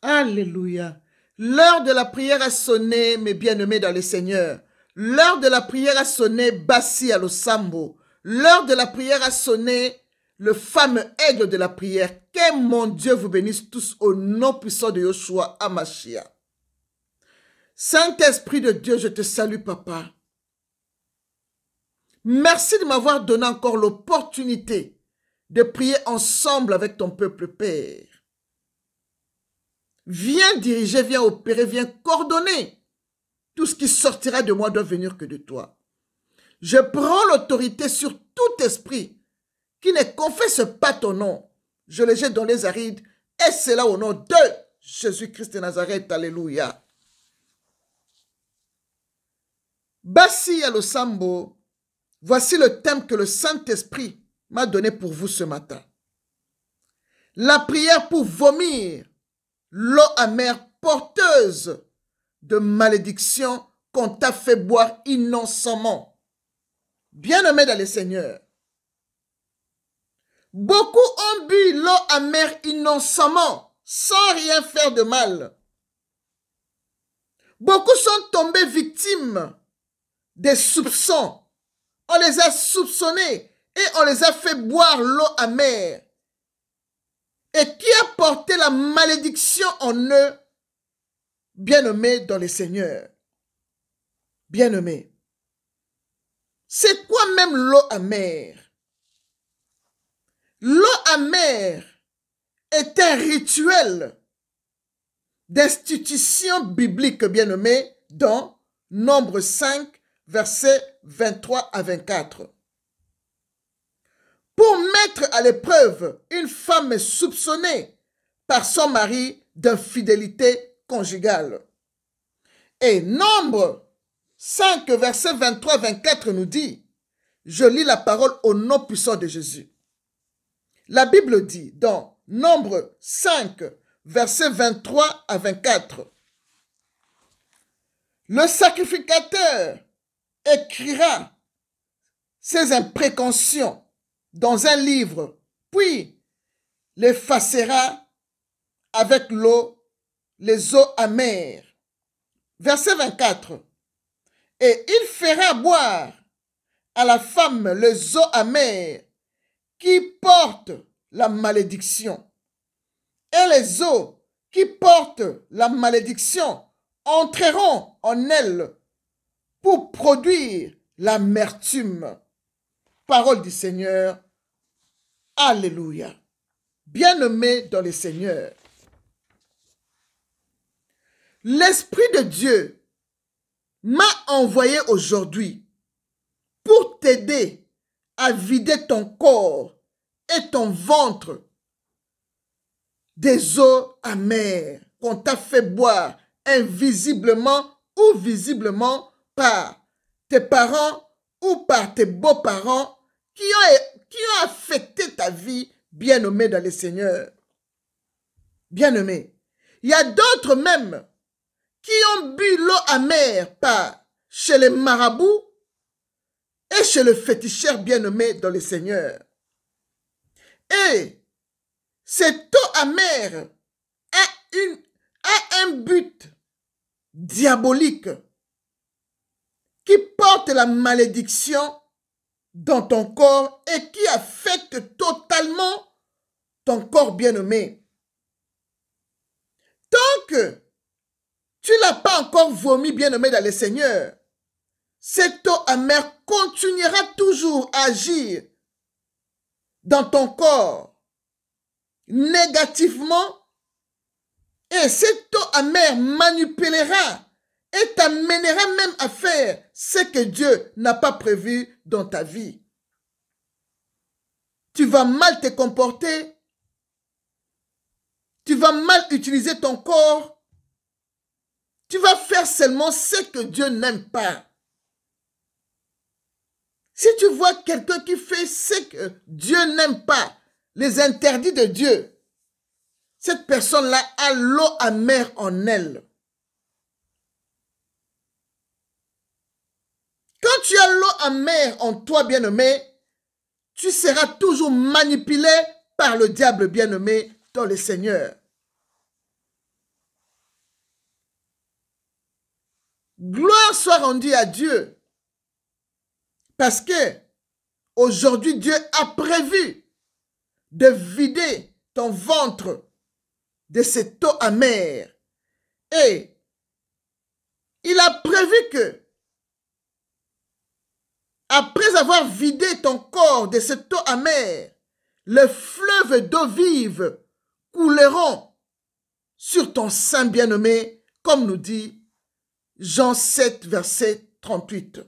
Alléluia. L'heure de la prière a sonné, mes bien-aimés dans le Seigneur. L'heure de la prière a sonné, Bassi à l'Osambo. L'heure de la prière a sonné, le fameux aigle de la prière. Que mon Dieu vous bénisse tous au nom puissant de Yoshua Amashia. Saint-Esprit de Dieu, je te salue, Papa. Merci de m'avoir donné encore l'opportunité de prier ensemble avec ton peuple, Père. Viens diriger, viens opérer, viens coordonner. Tout ce qui sortira de moi doit venir que de toi. Je prends l'autorité sur tout esprit qui ne confesse pas ton nom. Je le jette dans les arides et c'est là au nom de Jésus-Christ de Nazareth. Alléluia. Bassi à l'Osambo, voici le thème que le Saint-Esprit m'a donné pour vous ce matin. La prière pour vomir l'eau amère porteuse de malédiction qu'on t'a fait boire innocemment. Bien-aimé dans le Seigneur, beaucoup ont bu l'eau amère innocemment, sans rien faire de mal. Beaucoup sont tombés victimes des soupçons. On les a soupçonnés et on les a fait boire l'eau amère. Et qui a porté la malédiction en eux, bien-aimés dans le Seigneur. Bien-aimés. C'est quoi même l'eau amère? L'eau amère est un rituel d'institution biblique, bien-aimés, dans Nombre 5, versets 23 à 24. Pour mettre à l'épreuve une femme soupçonnée par son mari d'infidélité conjugale. Et Nombre 5, verset 23-24 nous dit, je lis la parole au nom puissant de Jésus. La Bible dit dans Nombre 5, verset 23 à 24, le sacrificateur écrira ses imprécautions dans un livre, puis l'effacera avec l'eau, les eaux amères. Verset 24. Et il fera boire à la femme les eaux amères qui portent la malédiction. Et les eaux qui portent la malédiction entreront en elle pour produire l'amertume. Parole du Seigneur. Alléluia. Bien-aimés dans le Seigneur, l'Esprit de Dieu m'a envoyé aujourd'hui pour t'aider à vider ton corps et ton ventre des eaux amères qu'on t'a fait boire invisiblement ou visiblement par tes parents ou par tes beaux-parents qui ont affecté ta vie, bien-aimé dans le Seigneur. Bien-aimé, il y a d'autres même qui ont bu l'eau amère chez les marabouts et chez le féticheur bien-aimé dans le Seigneur. Et cette eau amère a un but diabolique qui porte la malédiction dans ton corps et qui affecte totalement ton corps bien-aimé. Tant que tu n'as pas encore vomi, bien-aimé dans le Seigneur, cette eau amère continuera toujours à agir dans ton corps négativement et cette eau amère manipulera et t'amènera même à faire ce que Dieu n'a pas prévu dans ta vie. Tu vas mal te comporter, tu vas mal utiliser ton corps, tu vas faire seulement ce que Dieu n'aime pas. Si tu vois quelqu'un qui fait ce que Dieu n'aime pas, les interdits de Dieu, cette personne-là a l'eau amère en elle. Quand tu as l'eau amère en toi, bien-aimé, tu seras toujours manipulé par le diable, bien-aimé, dans le Seigneur. Gloire soit rendue à Dieu. Parce que aujourd'hui, Dieu a prévu de vider ton ventre de cette eau amère. Et il a prévu que, après avoir vidé ton corps de cette eau amère, les fleuves d'eau vive couleront sur ton sein bien-aimé, comme nous dit Jean 7, verset 38.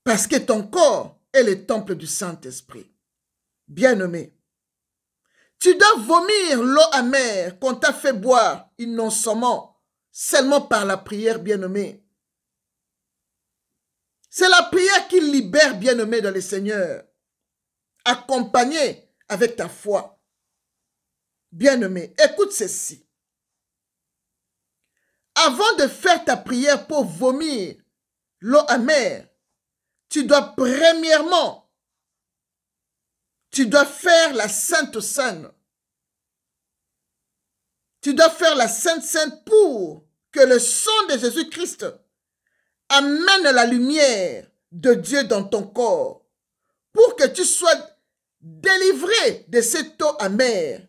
Parce que ton corps est le temple du Saint-Esprit. Bien-aimé, tu dois vomir l'eau amère qu'on t'a fait boire innocemment, seulement par la prière, bien-aimé. C'est la prière qui libère, bien-aimé, dans le Seigneur, accompagnée avec ta foi. Bien-aimé, écoute ceci. Avant de faire ta prière pour vomir l'eau amère, tu dois premièrement, tu dois faire la Sainte Seine. Tu dois faire la Sainte Seine pour que le sang de Jésus-Christ amène la lumière de Dieu dans ton corps, pour que tu sois délivré de cette eau amère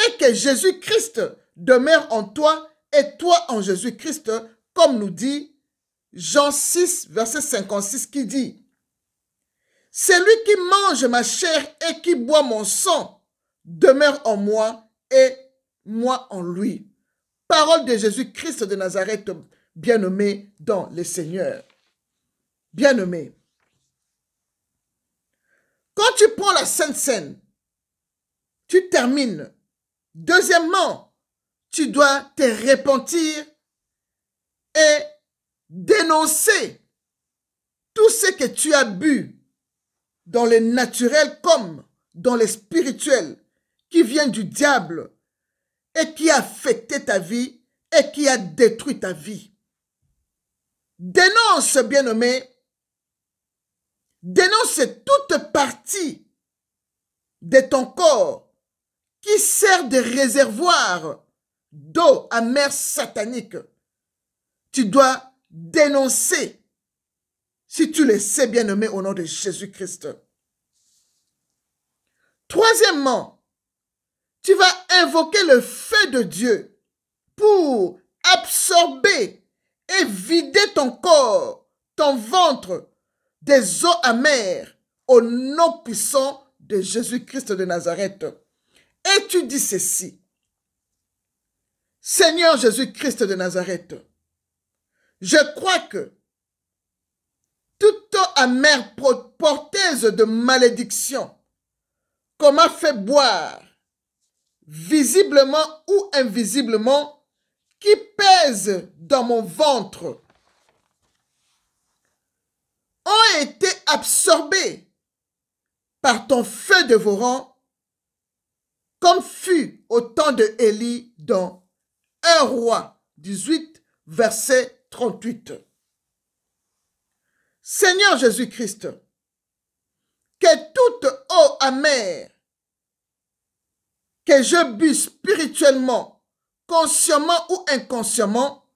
et que Jésus-Christ demeure en toi et toi en Jésus-Christ, comme nous dit Jean 6, verset 56 qui dit « Celui qui mange ma chair et qui boit mon sang demeure en moi et moi en lui. » Parole de Jésus-Christ de Nazareth, bien-aimé dans le Seigneur. Bien-aimé, quand tu prends la Sainte Seine, tu termines. Deuxièmement, tu dois te repentir et dénoncer tout ce que tu as bu dans le naturel comme dans le spirituel qui vient du diable et qui a affecté ta vie et qui a détruit ta vie. Dénonce, bien-aimé, dénonce toute partie de ton corps qui sert de réservoir d'eau amère satanique. Tu dois dénoncer, si tu le sais, bien-aimé, au nom de Jésus-Christ. Troisièmement, tu vas invoquer le feu de Dieu pour absorber et vider ton corps, ton ventre, des eaux amères au nom puissant de Jésus-Christ de Nazareth. Et tu dis ceci: Seigneur Jésus-Christ de Nazareth, je crois que toute eau amère porteuse de malédiction qu'on m'a fait boire, visiblement ou invisiblement, qui pèse dans mon ventre, ont été absorbés par ton feu dévorant, comme fut au temps de Élie dans 1 Roi 18, verset 38. Seigneur Jésus-Christ, que toute eau amère que je bus spirituellement, consciemment ou inconsciemment,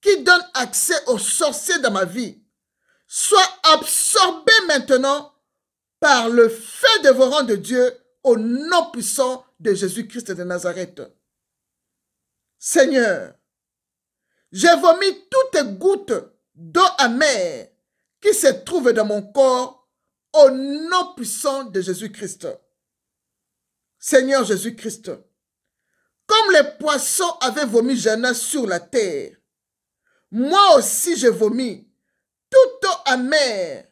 qui donne accès aux sorciers dans ma vie, soit absorbée maintenant par le feu dévorant de Dieu au nom puissant de Jésus-Christ de Nazareth. Seigneur, j'ai vomi toutes gouttes d'eau amère qui se trouvent dans mon corps au nom puissant de Jésus-Christ. Seigneur Jésus-Christ, comme les poissons avaient vomi Jonas sur la terre, moi aussi j'ai vomi toute eau amère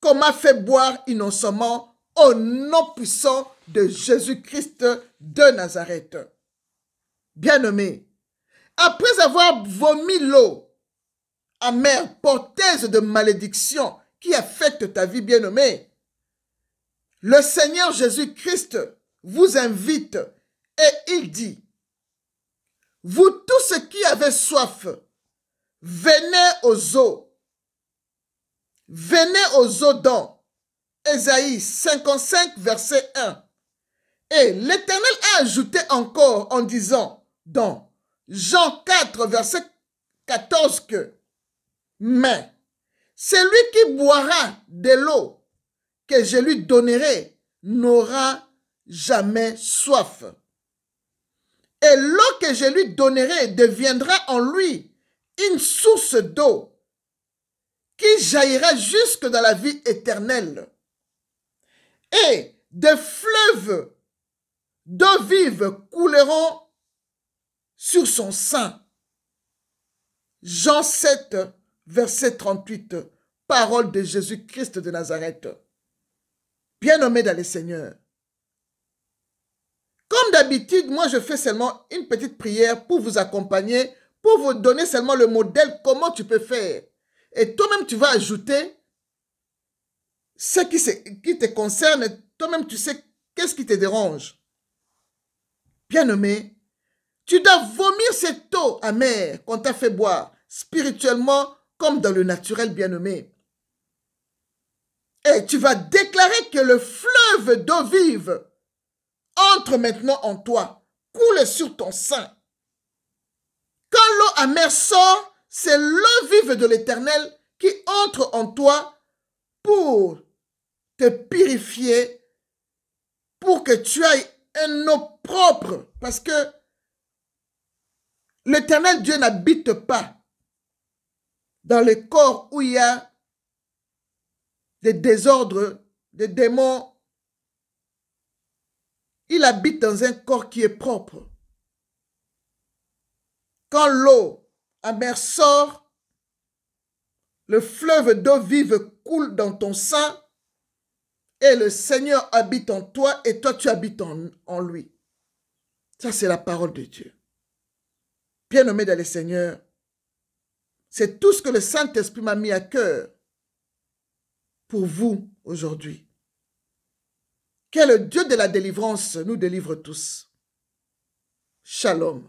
qu'on m'a fait boire innocemment au nom puissant de Jésus-Christ de Nazareth. Bien-aimé, après avoir vomi l'eau amère porteuse de malédiction qui affecte ta vie, bien-aimé, le Seigneur Jésus-Christ vous invite et il dit: vous tous qui avez soif, venez aux eaux. Venez aux eaux dans Ésaïe 55, verset 1. Et l'Éternel a ajouté encore en disant dans Jean 4, verset 14 que, mais celui qui boira de l'eau que je lui donnerai n'aura jamais soif. Et l'eau que je lui donnerai deviendra en lui une source d'eau qui jaillira jusque dans la vie éternelle. Et des fleuves d'eau vive couleront sur son sein. Jean 7, verset 38, parole de Jésus-Christ de Nazareth. Bien-aimés dans le Seigneur, comme d'habitude, moi je fais seulement une petite prière pour vous accompagner, pour vous donner seulement le modèle, comment tu peux faire. Et toi-même tu vas ajouter ce qui te concerne, toi-même tu sais qu'est-ce qui te dérange. Bien-aimé, tu dois vomir cette eau amère qu'on t'a fait boire, spirituellement comme dans le naturel, bien-aimé. Et tu vas déclarer que le fleuve d'eau vive entre maintenant en toi, coule sur ton sein. Quand l'eau amère sort, c'est l'eau vive de l'Éternel qui entre en toi pour te purifier, pour que tu aies une eau propre. Parce que l'Éternel Dieu n'habite pas dans le corps où il y a des désordres, des démons. Il habite dans un corps qui est propre. Quand l'eau amère sort, le fleuve d'eau vive coule dans ton sein et le Seigneur habite en toi et toi tu habites en lui. Ça c'est la parole de Dieu. Bien-aimé dans le Seigneur, c'est tout ce que le Saint-Esprit m'a mis à cœur pour vous aujourd'hui. Que le Dieu de la délivrance nous délivre tous. Shalom.